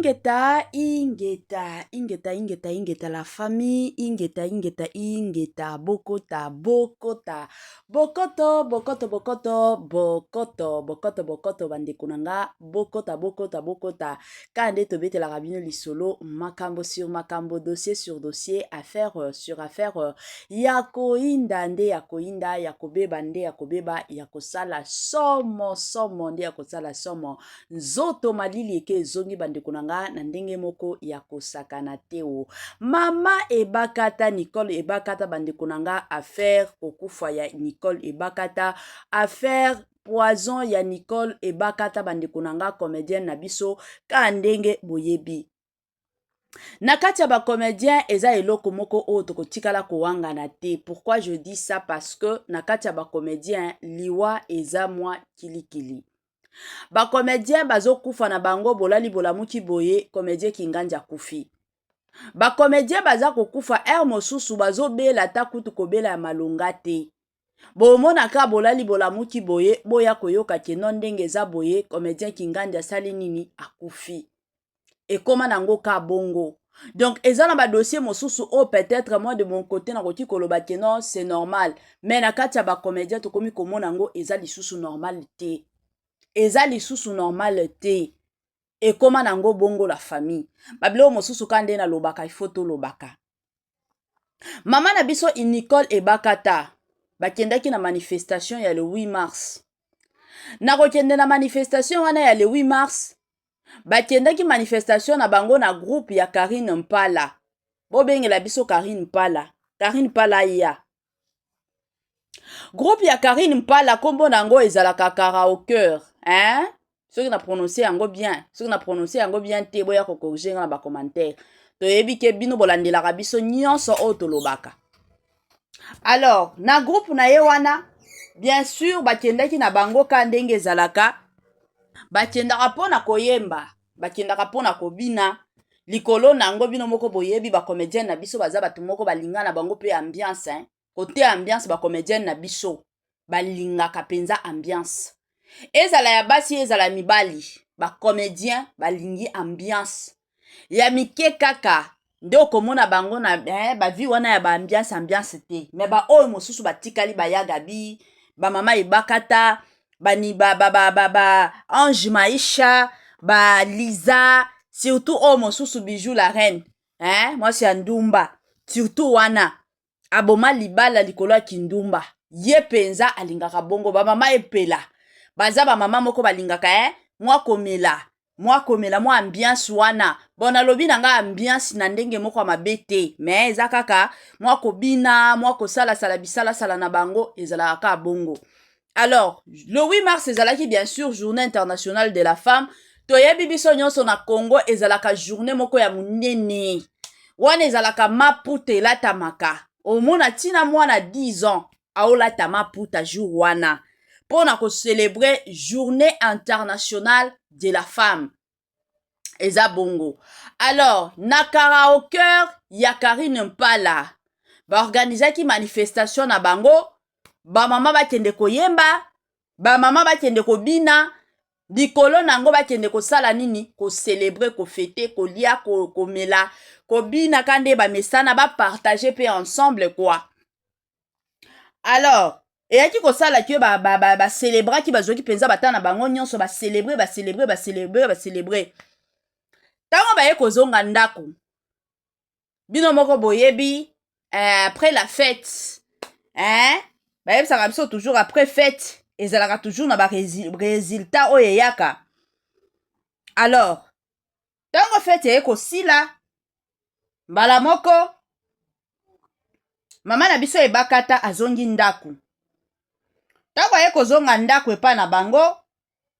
Ingeta, ingeta, ingeta, ingeta, ingeta, la famille, ingeta, ingeta, ingeta, bokota, bokota, bokoto, bokoto, bokoto, bokoto, bokoto, bokoto, bandekunanga, bokota, bokota, bokota, kande tobete la rabine lisolo, makambo sur makambo, dossier sur dossier, affaire sur affaire, yako inda nde yako inda, yako beba nde yako beba, yako sala somo, somo nde yako sala somo, nzoto malili eke zongi bandekunanga na ndenge moko ya kosakana teo. Mama ebakata Nicole ebakata bandekunanga affaire kokufa ya Nicole ebakata affaire poison ya Nicole ebakata bandekunanga comédienne na biso ka ndenge boyebi. Na kati ya ba comédien eza eloko moko oyo tokotikala kowangana te. Pourquoi je dis ça? Parce que na kati ya ba comédien liwa eza mwa kilikili. Ba comédien bazo kufa na bango bolali bolamuki boye comédien kinganja kufi. Ba comédien baza kokufa mosusu bazo bela ta kutu kobela ya malonga te. Bomona ka bolali bolamuki boye boya koyoka keno ndenge za boye comédien kinganja sali nini akufi. Ekoma nango ka bongo. Donc ezana ba dossier mosusu o peut-être moi de mon côté na koti koloba keno c'est normal. Mais na kati ya ba comédien to komi komona ngo eza lisusu normal te. Eza lisusu normal te. Ekoma nango bongo la famille. Babilo mosusu kande na lobaka ifoto lobaka. Mama na biso Nicole ebakata. Bakendaki na manifestation ya le 8 mars. Na kokende na manifestation wana ya le 8 mars. Bakendaki manifestation na bango na groupe ya Karine Mpala. Bobengela biso Karine Mpala. Karine Mpala ya. Groupe ya Karine Mpala kombo nango ezalaka karaoke. Hein? Ceux qui na prononcé yango bien. Ceux qui na prononcé yango bien te boya ko corriger na ba commentaire. To yebi ke bino bolandela biso nyonso o tolobaka. Alors, na groupe na ye wana, bien sûr bakendaki na bango ka ndenge ezalaka. Bakendaka pona koyemba, bakendaka pona kobina. Likolo nango bino moko boyebi ba comédienne na biso baza batu moko balinga na bango pe ambiance, hein. Côté ambiance ba comédienne na biso balingaka penza ambiance. Ezala ya basi ezala mibali, ba comédien balingi ambiance. Ya mike kaka nde okomona bango na ba vi wana ya ba ambiance te. Mais ba oyo mosusu batikali bayaga bi, ba mama ebakata, bani ba Ange Maisha, ba Liza, surtout oh mosusu Bijou la reine. Hein? Moi c'est Ndumba. Surtout wana aboma libala likolo ya Kindumba. Ye penza alingaka bongo ba mama epela. Baza ba mama moko balingaka mwa komela, mwa ambiance wana. Bona lobi nanga ambiance na ndenge moko ya mabete. Mais eza kaka mwa kobina, mwa kosala sala bisala sala na bango ezala kaka bongo. Alors, le 8 mars ezalaki bien sûr journée internationale de la femme. Toyebi biso nyonso na Congo ezalaka journée moko ya munene. Wana ezalaka maputa elatamaka. Omona tina mwana 10 ans aolata maputa jour wana. Pour célébrer journée internationale de la femme. Eza bongo. Alors, na karaoke ya Karine Mpala. Ba organiser manifestation na bango. Ba mama bakende koyemba, ba mama bakende kobina, likolo nango bakende kosala nini, ko célébrer, ko fêter, ko lia, ko mela, ko bina kande ba mesana ba partager pe ensemble quoi. Alors, eyaki kosala ki ba célébrer ki bazoki penza batana bango nyonso ba célébrer. Tango baye kozonga ndako. Bino moko boyebi après la fête. Hein? Bah ça ramène toujours après fête et ça la toujours na ba résultat oyeyaka. Alors, tango fête eko sila mbala moko mama na biso ebakata azongi ndaku. Tango eko zonga ndaku epa na bango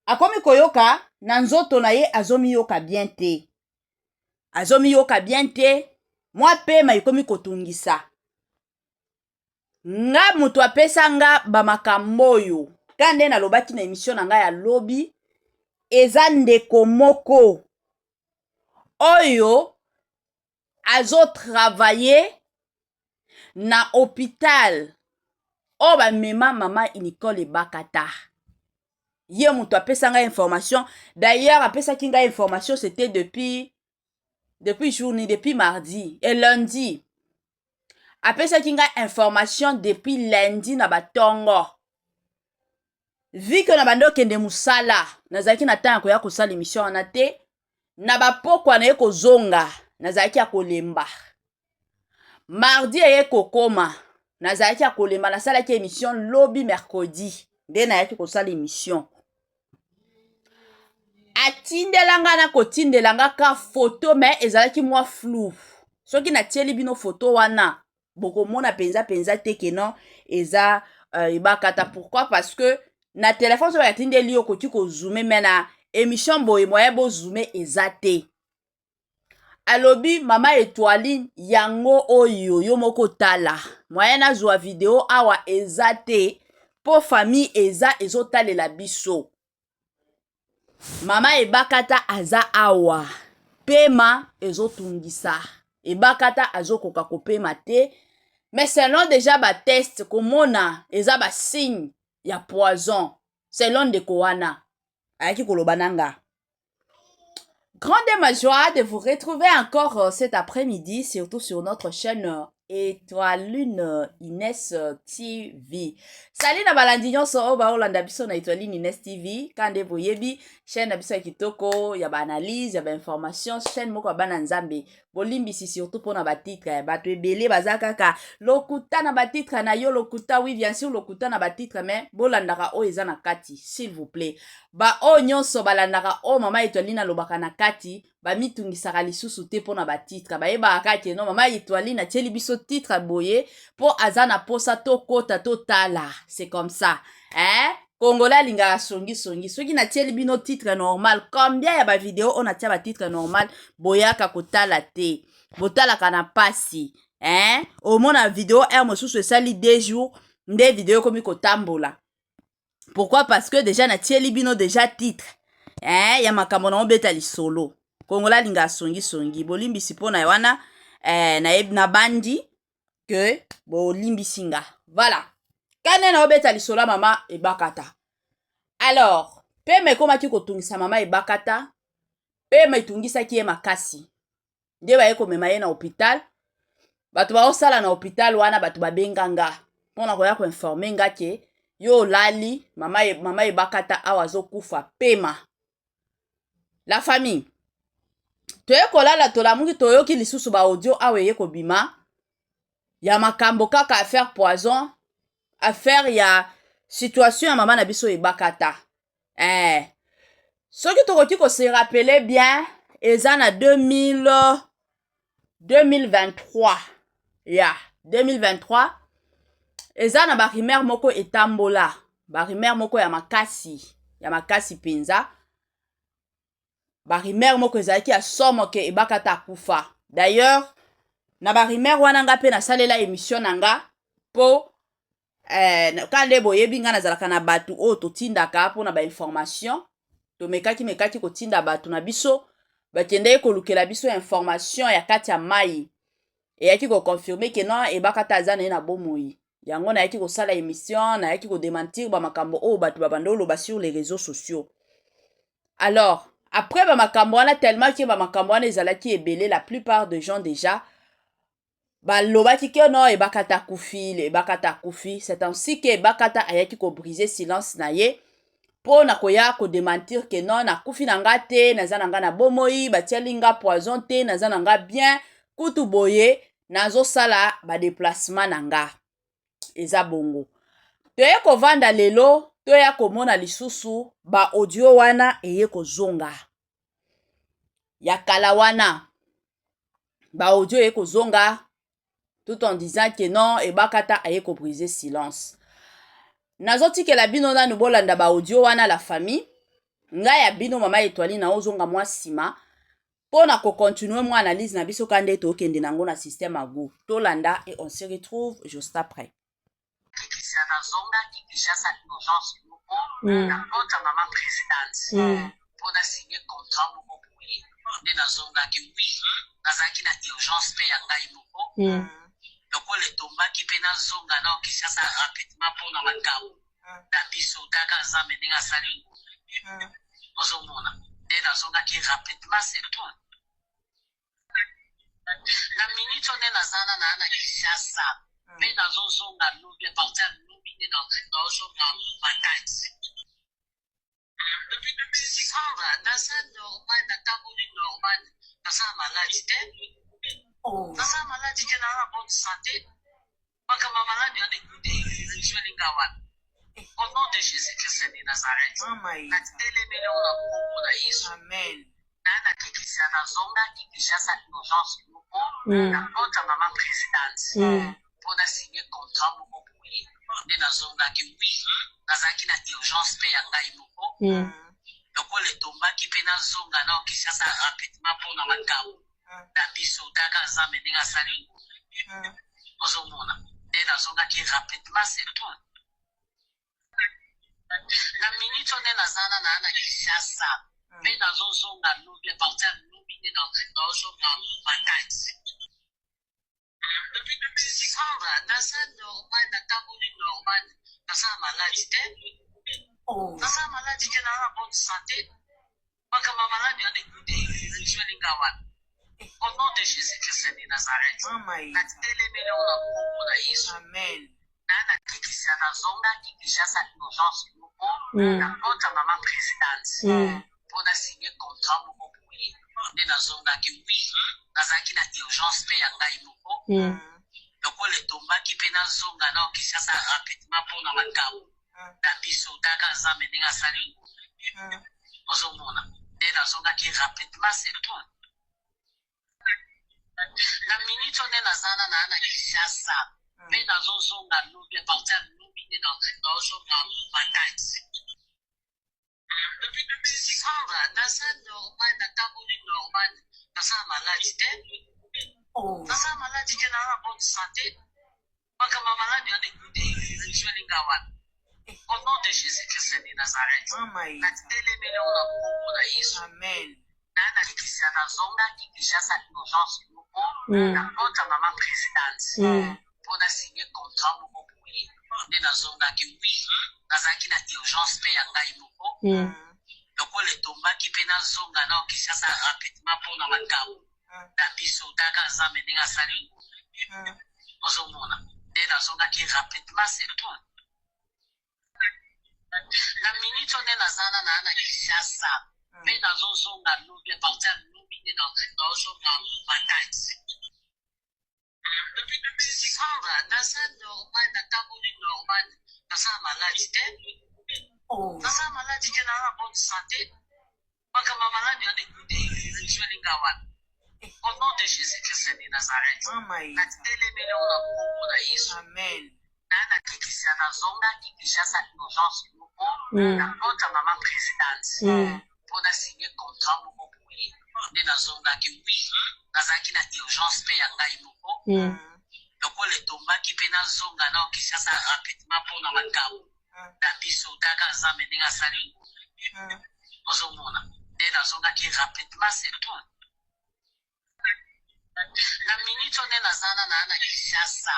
akomi koyoka na nzoto na ye azomi yoka bien te. Azomi yoka bien te, mwa pema ikomi kotungisa. Nga mutu apesa nga ba makambo oyo. Kande na lobaki na émission na nga ya lobi eza ndeko moko oyo azo travailler na hôpital o ba mema mama Nicole ebakata. Ye mutu apesa nga information. D'ailleurs apesa ki nga information c'était depuis depuis journée, depuis mardi et lundi. Après ça, qui a information depuis lundi na batongo. Vu que na bando kende musala, nazaki na temps ya kosala émission na te, na bapokwa na ye kozonga, nazaki ya kolemba. Mardi ye kokoma, nazaki ya kolemba, nasalaki émission lobby mercredi. Nde na yaki kosala émission. Atindelanga na kotindelanga ka photo mais ezalaki mwa flou. Soki na tieli bino photo wana, boko mona penza te ke non eza ibakata. Pourquoi? Parce que na téléphone so atindeli yo koti ko zoomer mais na émission boye moye bo zoomer eza te. Alobi mama Étoiline yango oyo yo moko tala. Moye na zwa video awa eza te po famille eza ezotalela biso. Mama ebakata aza awa. Pema ezotungisa. Ebakata azokoka kopema te. Mais selon déjà ba test komona eza ba signe ya poison. Selon de koana. Ayaki kolobananga. Grande ma joie de vous retrouver encore cet après-midi, surtout sur notre chaîne Étoiline Inès TV. Salut na balandi nyonso o ba olanda biso na Étoiline Inès TV. Kande boyebi chaîne na biso ya kitoko ya ba analyse ya ba information, chaîne moko bana nzambe. Bolimbisi surtout pona ba titre ya bato ebele bazakaka lokuta na ba titre na yo lokuta, oui bien sûr lokuta na ba titre mais bolandaka o eza na kati s'il vous plaît. Ba o nyonso balandaka o mama Étoiline alobaka na kati ba mitungisaka lisusu te pona ba titre ba yeba kati no mama Étoiline na tieli biso titre boye po azana posa to kota to tala. C'est comme ça. Hein? Congolais linga songi. Soki na tieli bino titre normal. Combien ya ba vidéo on a tia ba titre normal boyaka kotala te. Botala kana pasi. Hein? Au mona vidéo mosusu esali 2 jours nde vidéo komi kotambola. Pourquoi? Parce que déjà na tieli bino déjà titre. Hein? Ya makambo na obeta lisolo. Congolais linga songi. Bolimbisi pona wana na bandi que bolimbisi nga. Voilà. Kane na obeta lisolo mama ebakata. Alors, peme komaki kotungisa mama ebakata. Peme itungisa ki ye makasi. Nde ba ye komema ye na hôpital. Bato ba osala na hôpital wana bato babenga nga. Pona koya ko informer nga ke yo lali mama ebakata awazo kufa pema. La famille. Toye kolala tolamuki toyoki lisusu ba audio awe ye kobima. Ya makambo kaka affaire poison. Affaire ya situation ya mama na biso ebakata. Soki tokoki ko se rappeler bien, eza na 2023. Ya, 2023. Eza na ba rumeur moko etambola. Ba rumeur moko ya makasi penza. Ba rumeur moko ezalaki ya somo ke ebakata kufa. D'ailleurs, na ba rumeur wana nga pe na salela émission nanga po kande boyebi nga nazalaka na batu o totindaka po na ba information. To mekaki kotinda batu na biso bakende kolukela biso information ya kati ya mai. E yaki ko confirmer ke non ebakata azana na bomoi. Yango na yaki ko sala émission, na yaki ko démentir ba makambo o batu babando loba sur les réseaux sociaux. Alors, après ba makambo wana tellement que ba makambo wana ezalaki ebele, la plupart des gens déjà balobaki ke non ebakata kufi. C'est ainsi que ebakata ayaki ko briser silence na ye. Po na koya ko démentir ke non na kufi na nga te, naza na nga na bomoi, batieli nga poison te, naza na nga bien, kutu boye, nazo sala ba déplacement na nga. Eza bongo. Toye ko vanda lelo, toya komona lisusu, ba audio wana eye ko zonga. Ya kala wana, ba audio eye ko zonga, tout en disant que non, ebakata eye ko briser silence. Nazoti ke la bino na nubolanda ba audio wana la famille. Nga ya bino mama Étoiline na ozonga mwa sima. Pona ko continuer mo analyse na biso kande to kende nango na système ago. Tolanda et on se retrouve juste après. Zonga Kinshasa urgence na contre maman présidente. Pona signer contrat moko boye. Nde na zonga ki oui. Nazaki na urgence pe ya ngai moko. Donc le tomba ki pe na zonga na Kinshasa rapidement pona makao. Na biso kaka za meninga sali. Ozomona. Nde na zonga ki rapidement c'est tout. na minute on est nazana na ana Kinshasa mais nazozonga lobi à partir de lobi nde nazozonga matati sandra naza normal natamboli normal naza maladi te naza maladi te naza bonne santé makambo ya maladi wana ezwelinga wana au nom de Jésus Christ de Nazareth natelemeli ngo na kombo na Yesu na nakikisa nazongaki Kinshasa urgence moko na kota mama présidente mpona signe contrat moko boye nde nazongaki wi nazalaki na urgence mpe ya ngai moko lokola etombaki mpe nazonga nao Kinshasa rapidement mpona makambo na biso kaka nzambe ndenge asali ozomona nde nazongaki rapidement c'est tout na minute nde nazana na ana Kinshasa mpe nazozonga lobi à partir de lobi nde nazozonga matati sandra naza normal natamboli normal naza maladi te naza maladi te naza bonne santé makambo ya maladi wana ezwelinga wana au nom de Jésus Christ de Nazareth natelemeli ngo na kombo na Yesu na nakikisa nazongaki Kinshasa urgence moko na kota mama présidente mpona signe contrat moko boye nde nazongaki wi nazalaki na urgence mpe ya ngai moko lokola etombaki mpe nazonga nao Kinshasa rapidement mpona makambo na biso kaka nzambe ndenge asali ozomona nde nazongaki rapidement c'est tout na minute nde nazana na ana Kinshasa mpe nazozonga lobi à partir de lobi nde nazozonga matati sandra naza normal natamboli normal naza maladi te naza maladi te naza bonne santé makambo ya maladi wana ezwelinga wana au nom de Jésus Christ de Nazareth natelemeli ngo na kombo na Yesu na nakikisa nazongaki Kinshasa urgence moko na kota mama présidente mpona signe contrat moko boye nde nazongaki wi nazalaki na urgence mpe ya ngai moko lokola etombaki mpe nazonga nao Kinshasa rapidement mpona makambo na biso kaka nzambe ndenge asali ozomona nde nazongaki rapidement c'est tout na minute nde nazana na ana Kinshasa mpe nazozonga lobi à partir de lobi nde nazozonga matati sandra naza normal natamboli normal naza maladi te naza maladi te naza bonne santé makambo ya maladi wana ezwelinga wana au nom de Jésus Christ de Nazareth natelemeli ngo na kombo na Yesu na nakikisa nazongaki Kinshasa urgence moko na kota mama présidente mpona signe contrat moko boye nde nazongaki wi nazalaki na urgence mpe ya ngai moko lokola etombaki mpe nazonga nao Kinshasa rapidement mpona makambo na biso kaka nzambe ndenge asali ozomona nde nazongaki rapidement c'est tout na minute nde nazana na ana Kinshasa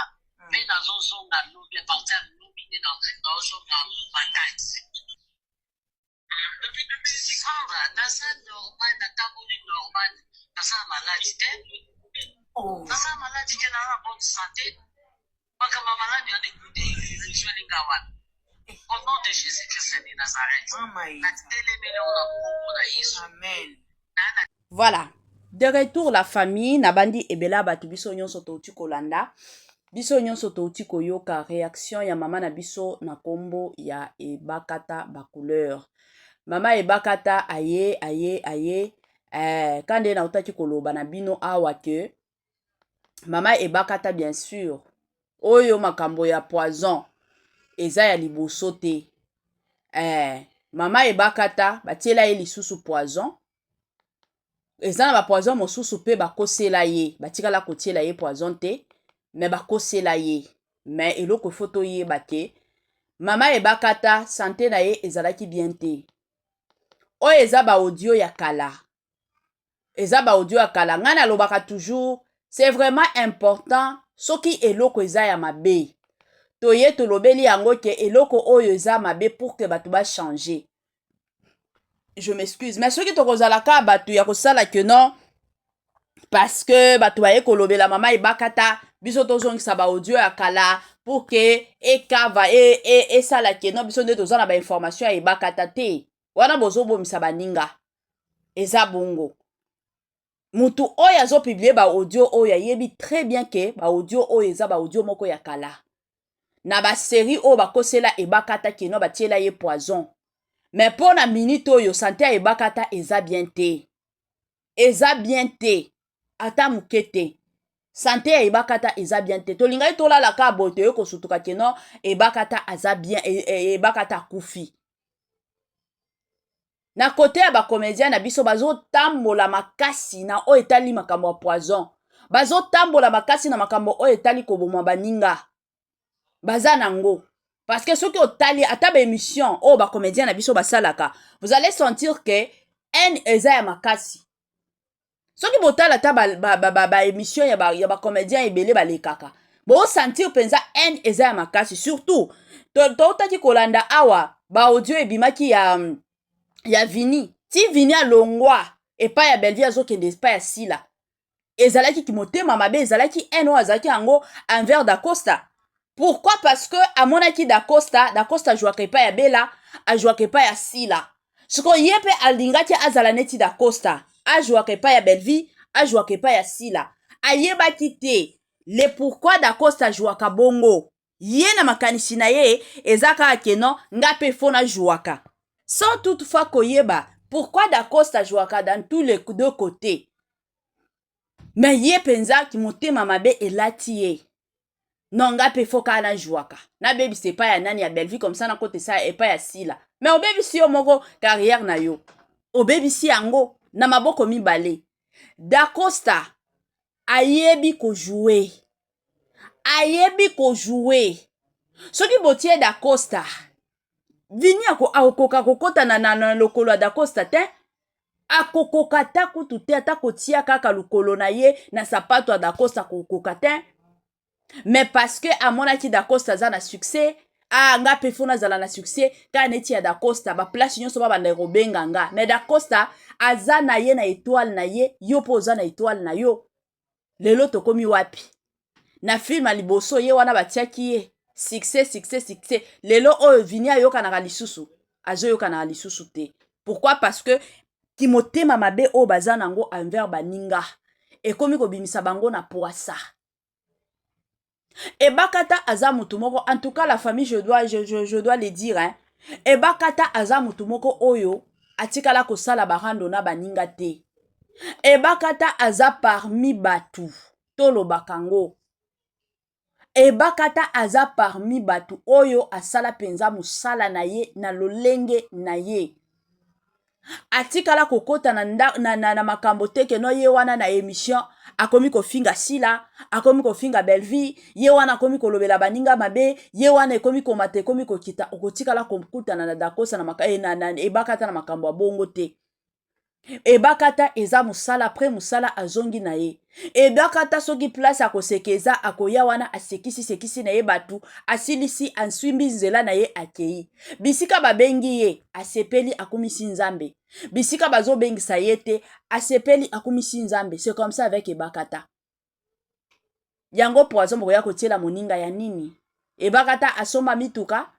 mpe nazozonga lobi à partir de lobi nde nazozonga matati sandra naza normal natamboli normal naza maladi te naza maladi te naza bonne santé makambo ya maladi wana ezwelinga wana au nom de Jésus Christ de Nazareth natelemeli ngo na kombo na Yesu voilà de retour la famille nabandi ebela bato biso nyonso touti kolanda biso nyonso touti koyoka réaction ya mama na biso na kombo ya Ebakata Bacouleur mama Ebakata aye kande na utaki koloba na bino awa ke mama Ebakata bien sûr oyo makambo ya poison eza ya liboso te mama Ebakata batiela ye lisusu poison eza na ba poison mosusu pe bakosela ye batikala kotiela ye poison te me bakosela ye me eloko foto yeba ke mama Ebakata santé na ye ezalaki bien te oyo eza ba audio ya kala ngai nalobaka toujours c'est vraiment important soki eloko eza ya mabe toye tolobeli yango ke eloko oyo eza mabe pour que bato changer. Je m'excuse mais soki tokozalaka bato ya kosala ke non parce que bato baye kolobela mama ebakata biso tozongisa baaudio ya kala pour ke ekava esalaki no biso nde toza na bainformation ya ebakata te wana bozobomisa baninga eza bongo mutu oyo azopiblie baaudio oyo ayebi très bien ke baaudio oyo eza baaudio moko ya kala na basérie oyo bakosela ebakata keno batiela ye poison mais mpo na minute oyo sante ya ebakata eza bien te eza bien te ata moke te sante ya ebakata eza bien te tolingai tolalaka boye toye kosutuka keno ebakata aza bien ebakata akufi na kote ya bakomédien na biso bazotambola makasi na oyo etali makambo ya poison bazotambola makasi na makambo oyo etali koboma baninga baza nango parce que soki otali ata baémission oyo bakomédien na biso basalaka vous allez sentir que haine eza ya makasi soki botala ata baémission ya bacomédien ebele balekaka bosentir mpenza haine eza ya makasi surtout toutaki kolanda awa baaudio ebimaki ya Vini ti Vini alongwa epai ya Belleville azokende epai ya Sila ezalaki kimotema mabe ezalaki haine oyo azalaki yango envers Dacosta. Pourquoi? Parce que amonaki Dacosta ajouaka epai ya Bella ajouaka epai ya Sila siko ye mpe alingaki azala neti Dacosta ajouaka epai ya Belleville ajouaka epai ya Sila ayebaki te le pourquoi Dacosta ajouaka bongo ye na makanisi na ye eza kaka keno nga mpe fo najouaka sans toutefois koyeba pourquoi Dacosta ajouaka dans tous les deux côtés mais ye mpenza kimotema mabe elati ye non nga mpe fo kaka najouaka nabebisa epai ya nani ya Belleville comme ça nakotesa epai ya Sila mais obebisi yo moko carrière na yo obebisi yango na maboko mibale Dacosta ayebi kojoue soki botie Dacosta Vini akokoka kokota na lokolo ya Dacosta te akokoka ata kutu te ata kotia kaka lokolo na ye na sapato ya Dacosta kokoka te mais parce que amonaki Dacosta aza na succès nga mpe fo nazala na succès kaka neti ya Dacosta baplace nyonso babanda kobenga nga mais Dacosta aza na ye na étoile na ye yo mpo oza na étoile na yo lelo tokomi wapi na film ya liboso ye wana batiaki ye succès lelo oyo Vini ayokanaka lisusu azoyokanaka lisusu te pourquoi? Parce que kimotema mabe oyo baza nango envers baninga ekomi kobimisa bango na poisa ebakata aza mutu moko en tout cas la famille je dois le dire hein ebakata aza mutu moko oyo atikala kosala barando na baninga te ebakata aza parmi batu tolobaka ngo ebakata aza parmi batu oyo asala penza mosala na ye na lolenge na ye atikala kokota na makambo te keno ye wana na émission akomi kofinga Sila akomi kofinga Belleville ye wana akomi kolobela baninga mabe ye wana ekomi komata ekomi kokita okotikala kokutana na Dacosta na ebakata na makambo ya bongo te ebakata eza mosala après mosala azongi na ye ebakata soki place akosekeza akoya wana asekisi na ye batu asilisi answimbi nzela na ye akei bisika babengi ye asepeli akumisi nzambe bisika bazobengisa ye te asepeli akumisi nzambe c'est comme ça avec ebakata yango poison bokoya kotiela moninga ya nini ebakata asomba mituka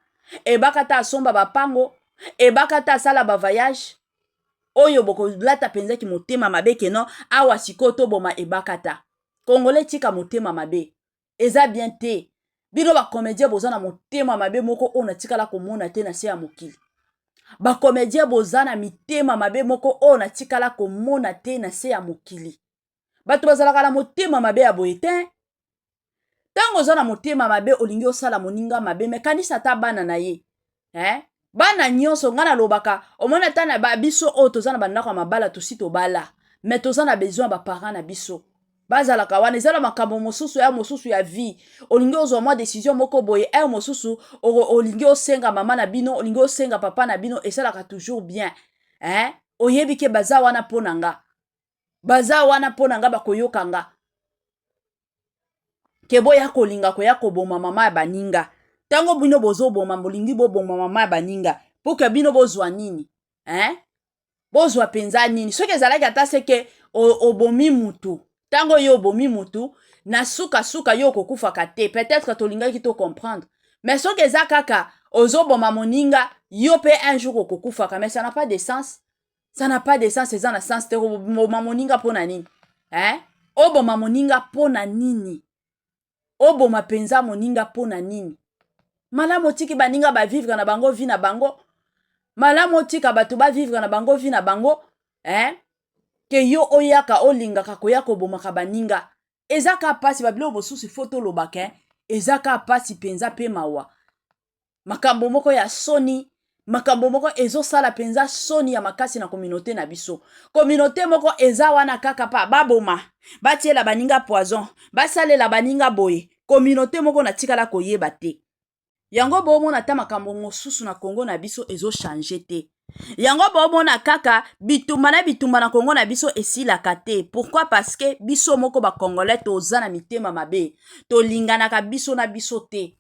ebakata asomba bapango ebakata asala bavoyage oyo bokolata penzaki motema mabe keno awa siko toboma ebakata congolais tika motema mabe eza bien te bino bacomédien boza na motema mabe moko oyo natikala komona te na se ya mokili bacomédien boza na mitema mabe moko oyo natikala komona te na se ya mokili bato bazalaka na motema mabe ya boye te ntango oza na motema mabe olingi osala moninga mabe me kanisa ata bana na ye bana nyonso nga nalobaka omona ata na biso oyo toza na bandako ya mabala tosi tobala me toza na besoin baparent na biso bazalaka wana ezala makambo mosusu ya vie olingi ozwa mwa décision moko boye mosusu olingi osenga mama na bino olingi osenga papa na bino esalaka toujours bien oyebi ke baza wana mpo na nga bakoyoka nga ke boya kolinga koya koboma mama ya baninga tango bino bozoboma bolingi boboma mama ya baninga pour que bino bozwa nini bozwa penza nini soki ezalaki ata seke obomi mutu Tango yo bomi mutu, na suka yo kokufaka te. Peut-être tolingaki to comprendre. Mais soki eza kaka, ozoboma moninga, yo pe un jour okokufaka. Mais ça n'a pas de sens. Ça n'a pas de sens, eza na sens te. Oboma moninga pona nini? Hein? Oboma moninga pona nini? Oboma penza moninga pona nini? Malamu tiki baninga ba vivre na bango vi na bango. Malamu tika batu ba vivre na bango vi na bango. Hein? Ke yo oyaka olingaka koyaka obomaka baninga. Ezaka pasi babilo bosusu foto lobaka. Ezaka pasi penza pe mawa. Makambo moko ya soni. Makambo moko ezo sala penza soni ya makasi na communauté na biso. Communauté moko eza wana kaka pa baboma. Batiela baninga poison. Basalela baninga boye. Communauté moko na tikala koyeba te. Yango bomona ta makambo mosusu na Congo na biso ezo changer te. Yango bomona kaka bitumba na Congo na biso esilaka te. Pourquoi? Parce que biso moko ba Congolais toza na mitema mabe. Tolinganaka biso na biso te.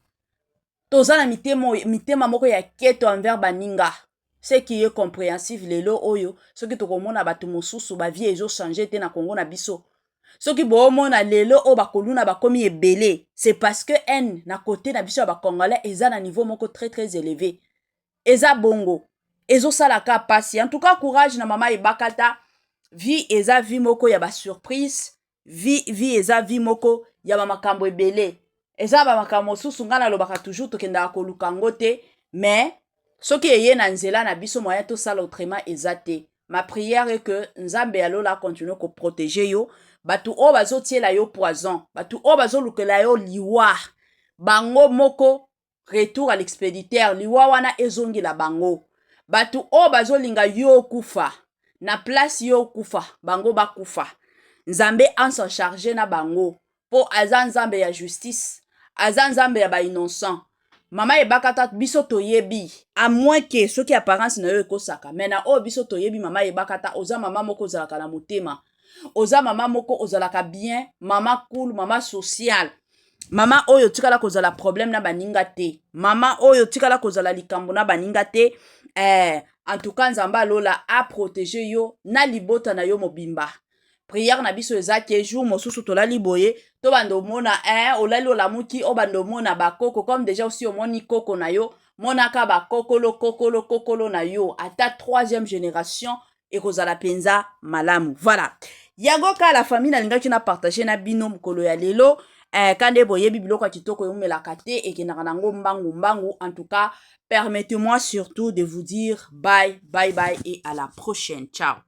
Toza na mitema moko ya keto envers baninga. Ce qui est compréhensif lelo oyo. Soki tokomona batu mosusu ba vie ezo changer te na Congo na biso. Soki bomona lelo o bakoluna bakomi ebele, c'est parce que haine na côté na biso ba Congolais eza na niveau moko très très élevé. Eza bongo. Ezo salaka pasi. En tout cas, courage na mama Ebakata. Vi eza vi moko ya ba surprise. Vi eza vi moko ya ba makambo ebele. Eza ba makambo susu ngana lobaka toujours tokenda koluka ngo te, mais soki eye na nzela na biso moyen to sala autrement eza te. Ma prière est que Nzambe alola continue ko protéger yo. Batu o bazo tiela yo poison. Batu o bazo lukela yo liwa. Bango moko retour à l'expéditeur. Liwa wana ezongi la bango. Batu o bazo linga yo kufa. Na place yo kufa. Bango ba kufa. Nzambe en s'en charger na bango. Po aza Nzambe ya justice. Aza Nzambe ya ba innocent. Mama Ebakata biso toyebi. À moins que ce qui apparence na yo ekosaka. Mena o biso toyebi mama Ebakata oza mama moko zalaka na motema. Oza mama moko ozalaka bien, mama cool, mama social. Mama oyo tikala kozala problème na baninga te. Mama oyo tikala kozala likambo na baninga te. En tout cas Nzamba lola a protéger yo na libota na yo mobimba. Prière na biso ezaki jour mosusu tolali boye to bando mona olali olamuki o bando mona bakoko comme déjà aussi omoni koko na yo monaka bakokolo na yo ata 3e génération et kozala penza malamu. Voilà. Yango ka la famille na lingaki na partager na bino mukolo ya lelo kande boyebi biloko ya kitoko yomelaka te et kenaka nango mbangu. En tout cas, permettez-moi surtout de vous dire bye et à la prochaine. Ciao.